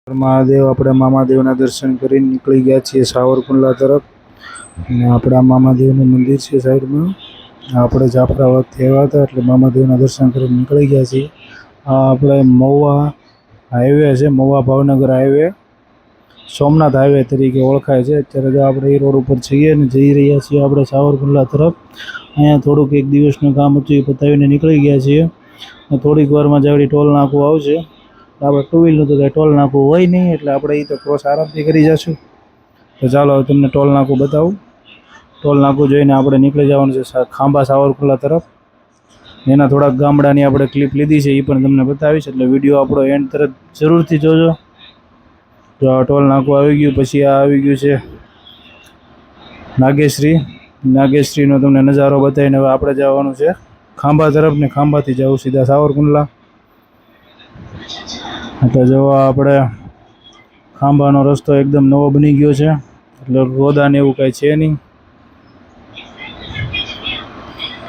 મહાદેવ આપણે મામાદેવના દર્શન કરીને નીકળી ગયા છીએ સાવરકુંડલા તરફ અને આપણા મામાદેવનું મંદિર છે સાઈડમાં. આપણે જાફરાબાદથી આવ્યા હતા એટલે મામાદેવના દર્શન કરીને નીકળી ગયા છીએ. આ આપણે મહુવા હાઈવે છે, મહુવા ભાવનગર હાઈવે, સોમનાથ હાઈવે તરીકે ઓળખાય છે. અત્યારે જો આપણે એ રોડ ઉપર છીએ અને જઈ રહ્યા છીએ આપણે સાવરકુંડલા તરફ. અહીંયા થોડુંક એક દિવસનું કામ હતું એ પતાવીને નીકળી ગયા છીએ. થોડીક વારમાં જાવડી ટોલ નાકું આવશે. આપણે ટુ વ્હીલનું તો કંઈ ટોલ નાકું હોય નહીં એટલે આપણે એ તો ક્રોસ આરામથી કરી જઈશું. તો ચાલો તમને ટોલ નાકું બતાવું. ટોલ નાકું જોઈને આપણે નીકળી જવાનું છે ખાંભા સાવરકુંડલા તરફ. એના થોડાક ગામડાની આપણે ક્લિપ લીધી છે, એ પણ તમને બતાવીશ, એટલે વિડીયો આપણો એન્ડ તરફ જરૂરથી જોજો. જો આ ટોલ નાકું આવી ગયું, પછી આ આવી ગયું છે નાગેશ્રીનો તમને નજારો બતાવીને હવે આપણે જવાનું છે ખાંભા તરફ, ને ખાંભાથી જવું સીધા સાવરકુંડલા. એટલે જો આપણે ખાંભાનો રસ્તો એકદમ નવો બની ગયો છે, એટલે રોદાને એવું કાંઈ છે નહીં.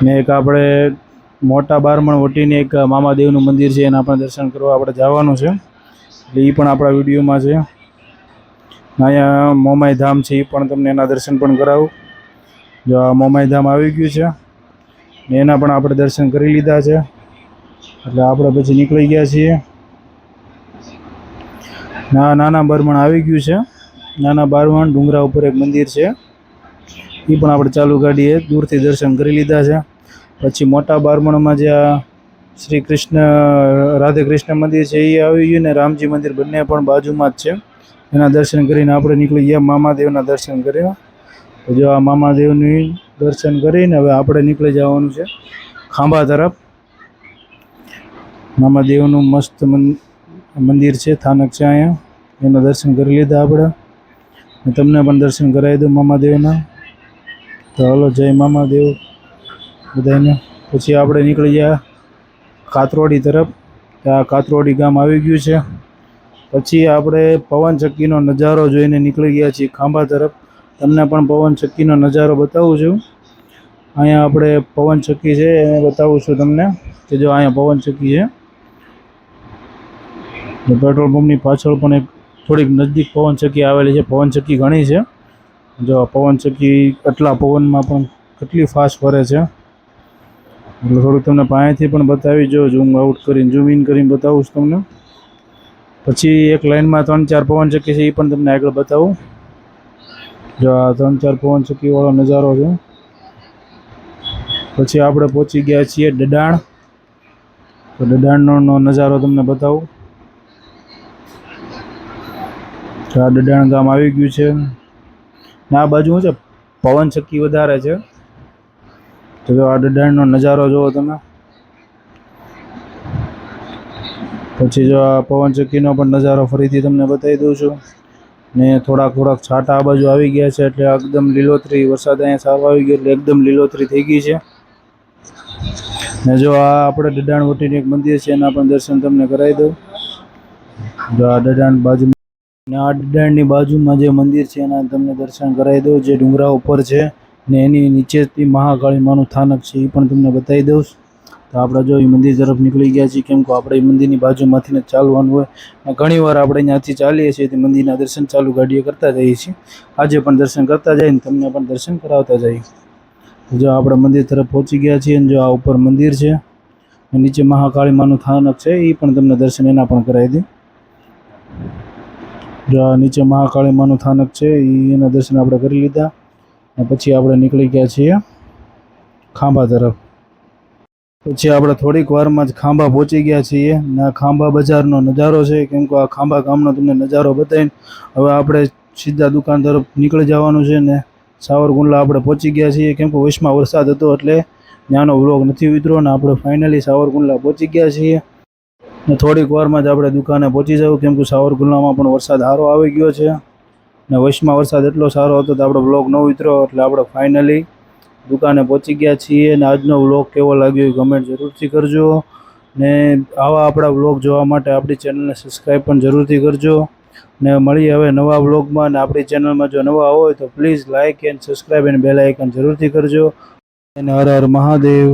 ને એક આપણે મોટા બારમણ વટીને એક મામાદેવનું મંદિર છે, એના પણ દર્શન કરવા આપણે જવાનું છે, એટલે એ પણ આપણા વિડીયોમાં છે. અહીંયા મોમાઈ ધામ છે, એ પણ તમને એના દર્શન પણ કરાવું. જો આ મોમાઈ ધામ આવી ગયું છે ને એના પણ આપણે દર્શન કરી લીધા છે, એટલે આપણે પછી નીકળી ગયા છીએ. નાના બારમણ આવી ગયું છે. નાના બારમણ ડુંગરા ઉપર એક મંદિર છે, એ પણ આપણે ચાલુ ગાડીએ દૂરથી દર્શન કરી લીધા છે. પછી મોટા બારમણમાં જે આ શ્રી કૃષ્ણ રાધે કૃષ્ણ મંદિર છે એ આવી ગયું, ને રામજી મંદિર બંને પણ બાજુમાં જ છે. એના દર્શન કરીને આપણે નીકળી ગયા મામાદેવના દર્શન કરીને. તો જો આ મામાદેવની દર્શન કરીને હવે આપણે નીકળી જવાનું છે ખાંભા તરફ. મામાદેવનું મસ્ત મંદિર છે, સ્થાનક છે અહીંયા. એના દર્શન કરી લીધા આપણે, તમને પણ દર્શન કરાવી દઉં મામાદેવના. તો હલો, જય મામાદેવ બધાને. પછી આપણે નીકળી ગયા કાતરોડી તરફ. આ કાતરોડી ગામ આવી ગયું છે. પછી આપણે પવનચક્કીનો નજારો જોઈને નીકળી ગયા છીએ ખાંભા તરફ. તમને પણ પવનચક્કીનો નજારો બતાવું છું. અહીંયા આપણે પવનચક્કી છે એ બતાવું છું તમને, કે જો અહીંયા પવનચક્કી છે. પેટ્રોલ પંપની પાછળ પણ એક થોડીક નજદીક પવનચક્કી આવેલી છે. પવનચક્કી ઘણી છે. જો પવનચક્કી આટલા પવનમાં પણ કેટલી ફાસ્ટ ફરે છે, એટલે થોડુંક તમને પાસેથી પણ બતાવી, જો ઝૂમ આઉટ કરીને ઝૂમ ઇન કરીને બતાવું છું તમને. પછી એક લાઇનમાં 3-4 પવનચક્કી છે, એ પણ તમને આગળ બતાવું. જો આ 3-4 પવનચક્કીવાળો નજારો છે. પછી આપણે પહોંચી ગયા છીએ ડડાણ. તો ડડાણનો નજારો તમને બતાવું. આ ડડાણ ગામ આવી ગયું છે, ને આ બાજુ શું છે પવનચક્કી વધારે છે. તો જો આ ડડાણનો નજારો જુઓ તમે. પછી જો આ પવનચક્કીનો પણ નજારો ફરીથી તમને બતાવી દઉં છું. ને થોડાક છાંટા આ બાજુ આવી ગયા છે, એટલે એકદમ લીલોતરી, વરસાદ અહીંયા સારો આવી ગયો એટલે એકદમ લીલોતરી થઈ ગઈ છે. ને જો આ આપણે ડડાણ વટીનું એક મંદિર છે, એના પણ દર્શન તમને કરાવી દઉં. જો આ ડડાણ બાજુ, ને આ ડડાણની બાજુમાં જે મંદિર છે એના તમને દર્શન કરાવી દઉં, જે ડુંગરા ઉપર છે, ને એની નીચેથી મહાકાળી માનું સ્થાનક છે એ પણ તમને બતાવી દઉં. તો આપણે જો એ મંદિર તરફ નીકળી ગયા છીએ, કેમ કે આપણે એ મંદિરની બાજુમાંથી જ ચાલવાનું હોય. ઘણી વાર આપણે અહીંયાથી ચાલીએ છીએ તે મંદિરના દર્શન ચાલુ ગાડીએ કરતા જઈએ છીએ. આજે પણ દર્શન કરતા જઈએ ને તમને પણ દર્શન કરાવતા જઈએ. તો જો આપણે મંદિર તરફ પહોંચી ગયા છીએ, અને જો આ ઉપર મંદિર છે, નીચે મહાકાળી માનું સ્થાનક છે, એ પણ તમને દર્શન એના પણ કરાવી દઈએ. જો આ નીચે મહાકાળી માનું સ્થાનક છે, એના દર્શન આપણે કરી લીધા. અને પછી આપણે નીકળી ગયા છીએ ખાંભા તરફ. પછી આપણે થોડીક વારમાં જ ખાંભા પહોંચી ગયા છીએ. ને આ ખાંભા બજારનો નજારો છે, કેમ કે આ ખાંભા ગામનો તમને નજારો બતાવીને હવે આપણે સીધા દુકાન તરફ નીકળી જવાનું છે. ને સાવરકુંડલા આપણે પહોંચી ગયા છીએ, કેમ કે વચમાં વરસાદ હતો એટલે ત્યાંનો વ્લોગ નથી ઉતર્યો. ને આપણે ફાઇનલી સાવરકુંડલા પહોંચી ગયા છીએ. ને થોડીક વારમાં જ આપણે દુકાને પહોંચી જવું, કેમ કે સાવરકુંડલામાં પણ વરસાદ સારો આવી ગયો છે. ને વચમાં વરસાદ એટલો સારો હતો તો આપણે વ્લોગ ન ઉતર્યો, એટલે આપણે ફાઇનલી દુકાને પહોંચી ગયા છીએ. અને આજનો વ્લોગ કેવો લાગ્યો એ કમેન્ટ જરૂરથી કરજો. ને આવા આપણા વ્લોગ જોવા માટે આપણી ચેનલને સબસ્ક્રાઈબ પણ જરૂરથી કરજો. ને મળીએ હવે નવા વ્લોગમાં. અને આપણી ચેનલમાં જો નવા હોય તો પ્લીઝ લાઇક એન્ડ સબસ્ક્રાઈબ અને બેલ આઇકન જરૂરથી કરજો. અને હર હર મહાદેવ.